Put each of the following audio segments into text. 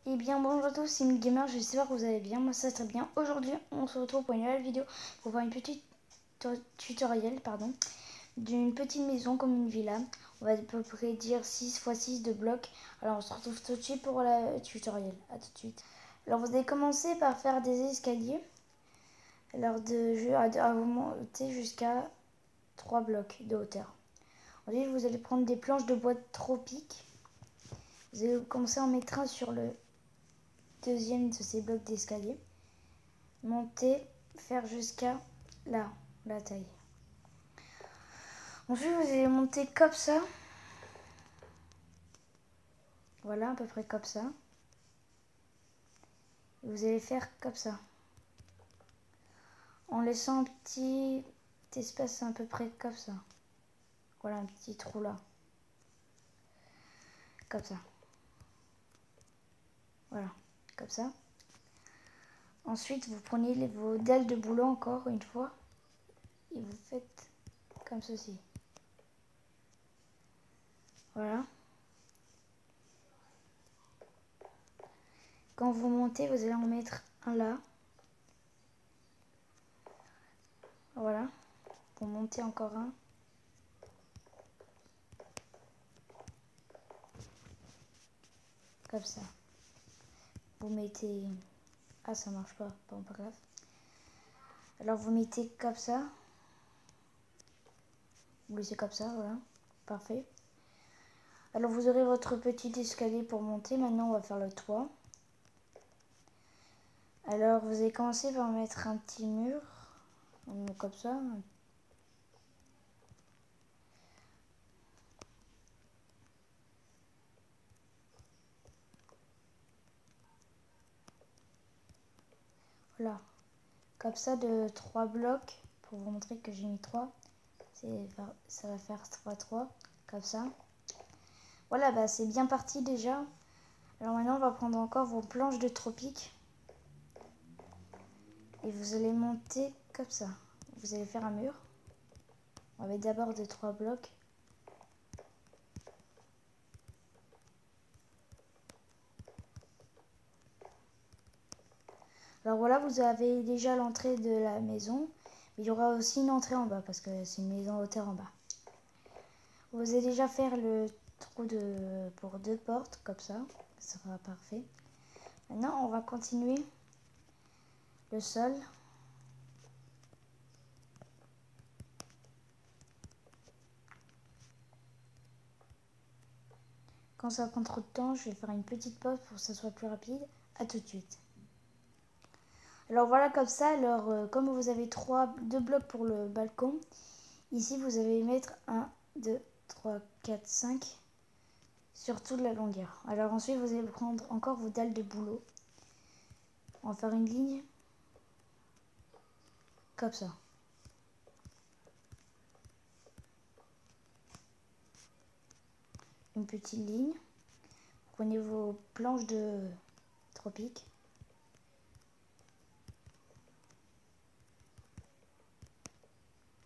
Eh bien bonjour à tous, c'est Gamer, j'espère que vous allez bien, moi ça va très bien. Aujourd'hui on se retrouve pour une nouvelle vidéo pour voir une petite tutoriel d'une petite maison comme une villa. On va à peu près dire 6 x 6 de blocs. Alors on se retrouve tout de suite pour la tutoriel, à tout de suite. Alors vous allez commencer par faire des escaliers. Alors à vous monter jusqu'à 3 blocs de hauteur. Ensuite vous allez prendre des planches de bois tropique. Vous allez commencer à en mettre un sur le deuxième de ces blocs d'escalier. Monter, faire jusqu'à là, la taille. Ensuite, vous allez monter comme ça. Voilà, à peu près comme ça. Et vous allez faire comme ça. En laissant un petit espace à peu près comme ça. Voilà, un petit trou là. Comme ça. Voilà, comme ça. Ensuite, vous prenez vos dalles de boulot encore une fois. Et vous faites comme ceci. Voilà. Quand vous montez, vous allez en mettre un là. Voilà. Pour monter encore un. Comme ça. Vous mettez... Ah, ça marche pas. Bon, pas grave. Alors, vous mettez comme ça. Vous laissez comme ça, voilà. Parfait. Alors, vous aurez votre petit escalier pour monter. Maintenant, on va faire le toit. Alors, vous allez commencer par mettre un petit mur. Comme ça. Voilà. Comme ça, de 3 blocs. Pour vous montrer que j'ai mis 3. Ça va faire 3. Comme ça. Voilà, bah, c'est bien parti déjà. Alors maintenant, on va prendre encore vos planches de tropique. Et vous allez monter comme ça. Vous allez faire un mur. On va mettre d'abord de 3 blocs. Alors voilà, vous avez déjà l'entrée de la maison. Mais il y aura aussi une entrée en bas parce que c'est une maison en hauteur en bas. Vous allez déjà faire le trou pour 2 portes, comme ça. Ça sera parfait. Maintenant, on va continuer le sol. Quand ça prend trop de temps, je vais faire une petite pause pour que ça soit plus rapide. A tout de suite. Alors voilà comme ça. Alors comme vous avez 2 blocs pour le balcon, ici vous allez mettre 1, 2, 3, 4, 5 sur toute la longueur. Alors ensuite vous allez prendre encore vos dalles de boulot. On va faire une ligne comme ça. Une petite ligne. Prenez vos planches de tropique.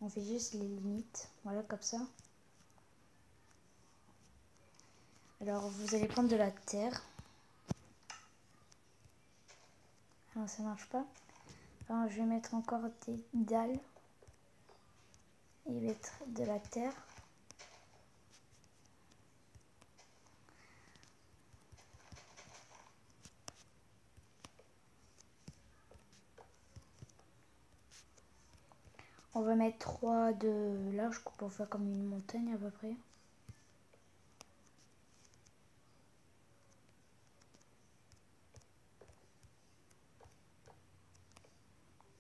On fait juste les limites. Voilà comme ça. Alors vous allez prendre de la terre. Alors ça marche pas. Alors je vais mettre encore des dalles. Et mettre de la terre. On va mettre 3 de large pour faire comme une montagne à peu près.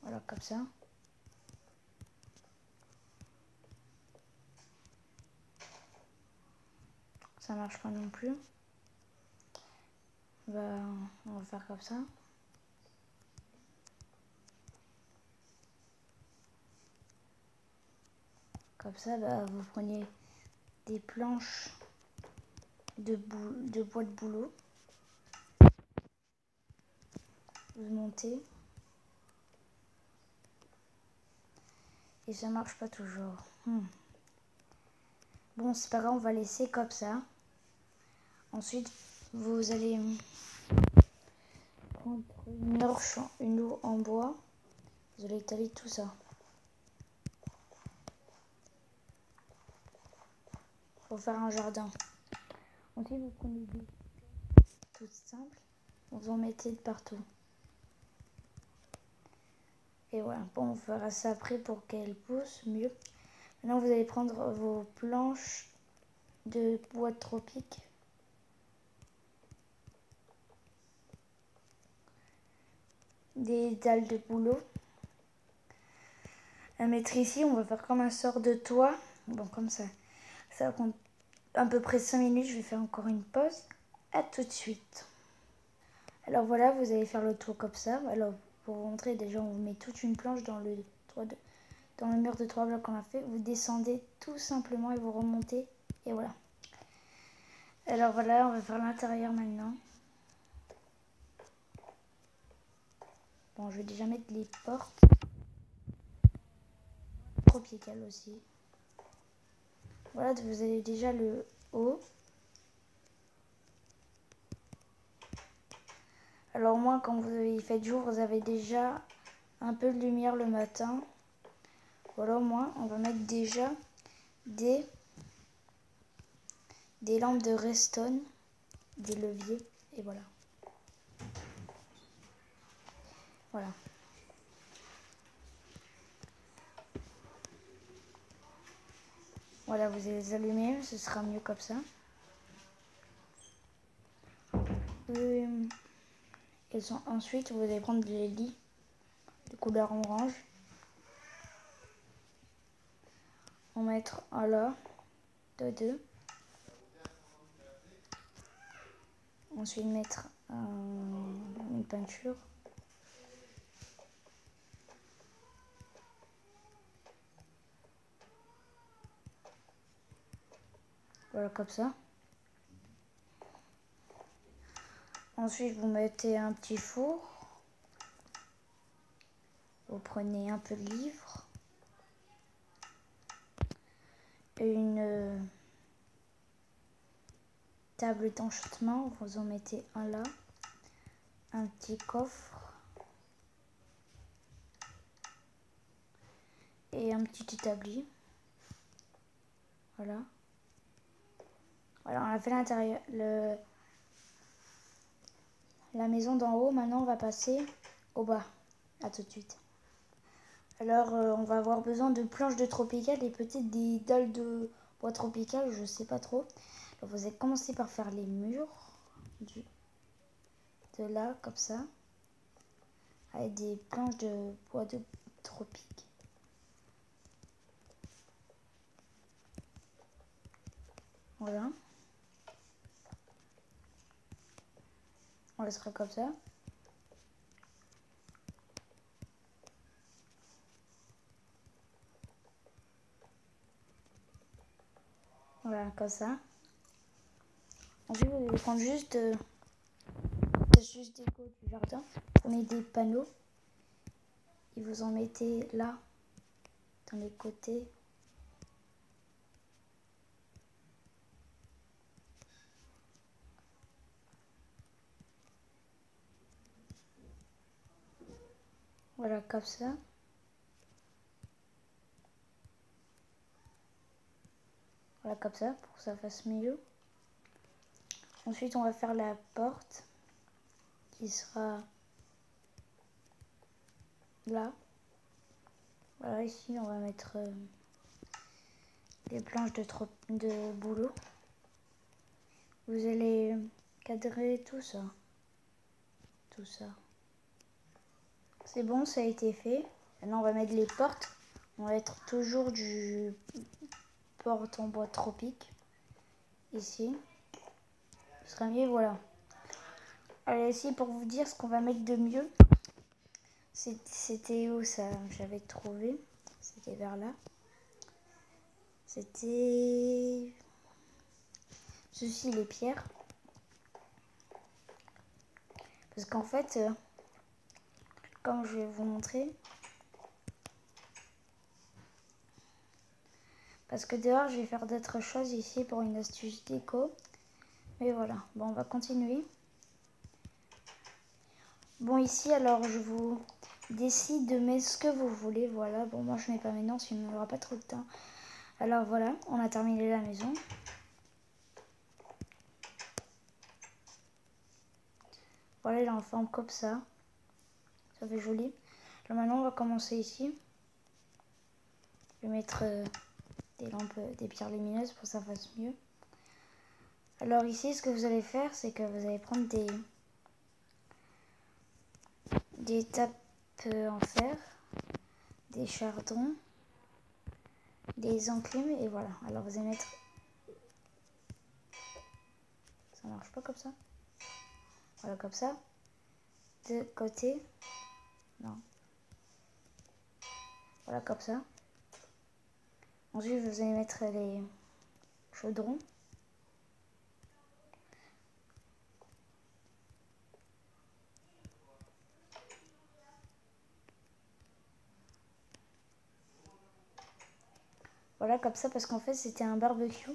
Voilà, comme ça. Ça marche pas non plus. Bah, on va faire comme ça. Comme ça, bah, vous prenez des planches de bois de boulot. Vous montez. Et ça marche pas toujours. Bon, c'est pas grave, on va laisser comme ça. Ensuite, vous allez prendre une eau en bois. Vous allez étaler tout ça. Pour faire un jardin. Ensuite, vous prenez des toutes simples. Vous en mettez de partout. Et voilà. Bon, on fera ça après pour qu'elle pousse mieux. Maintenant, vous allez prendre vos planches de bois tropique. Des dalles de bouleau. À mettre ici, on va faire comme un sort de toit. Bon, comme ça. Ça va prendre à peu près 5 minutes. Je vais faire encore une pause. À tout de suite. Alors voilà, vous allez faire le tour comme ça. Alors, pour vous montrer, déjà, on met toute une planche dans le mur de 3 blocs qu'on a fait. Vous descendez tout simplement et vous remontez. Et voilà. Alors voilà, on va faire l'intérieur maintenant. Bon, je vais déjà mettre les portes. Tropical aussi. Voilà, vous avez déjà le haut. Alors moi, quand il fait jour, vous avez déjà un peu de lumière le matin. Voilà, au moins, on va mettre déjà des lampes de Redstone, des leviers, et voilà. Voilà. Voilà, vous allez les allumer, ce sera mieux comme ça. Ensuite, vous allez prendre les lits de couleur orange. En mettre un là, deux. Ensuite, mettre une peinture. Voilà, comme ça. Ensuite, vous mettez un petit four. Vous prenez un peu de livre. Une table d'enchantement. Vous en mettez un là. Un petit coffre. Et un petit établi. Voilà. Voilà, on a fait l'intérieur. La maison d'en haut, maintenant on va passer au bas. À tout de suite. Alors on va avoir besoin de planches de tropical et peut-être des dalles de bois tropical, je sais pas trop. Alors, vous allez commencer par faire les murs de là, comme ça. Avec des planches de bois de tropique. Voilà. On laissera comme ça. Voilà, comme ça. Ensuite, vous allez prendre juste déco du jardin. Vous mettez des panneaux. Et vous en mettez là, dans les côtés. Voilà, comme ça. Voilà, comme ça, pour que ça fasse mieux. Ensuite, on va faire la porte qui sera là. Voilà, ici, on va mettre des planches de boulot. Vous allez cadrer tout ça. Tout ça. C'est bon, ça a été fait. Maintenant, on va mettre les portes. On va mettre toujours du porte en bois tropique. Ici. Ce sera mieux, voilà. Allez, ici, pour vous dire ce qu'on va mettre de mieux. C'était où ça? J'avais trouvé. C'était vers là. C'était ceci, les pierres. Parce qu'en fait, comme je vais vous montrer, parce que dehors je vais faire d'autres choses ici pour une astuce déco. Mais voilà, bon, on va continuer. Bon, ici, alors, je vous décide de mettre ce que vous voulez. Voilà, bon, moi, je mets pas maintenant, sinon on n'aura pas trop de temps. Alors, voilà, on a terminé la maison. Voilà, il est en forme comme ça. Ça fait joli. Là, maintenant, on va commencer ici. Je vais mettre des lampes, des pierres lumineuses pour que ça fasse mieux. Alors, ici, ce que vous allez faire, c'est que vous allez prendre des tapes en fer, des chardons, des enclumes et voilà. Alors vous allez mettre, ça marche pas comme ça, voilà comme ça, de côté, non, voilà comme ça. Ensuite vous allez mettre les chaudrons. Voilà comme ça parce qu'en fait c'était un barbecue.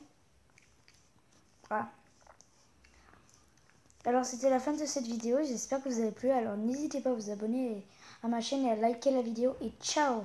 Voilà. Alors c'était la fin de cette vidéo, j'espère que vous avez plu. Alors n'hésitez pas à vous abonner à ma chaîne et à liker la vidéo et ciao!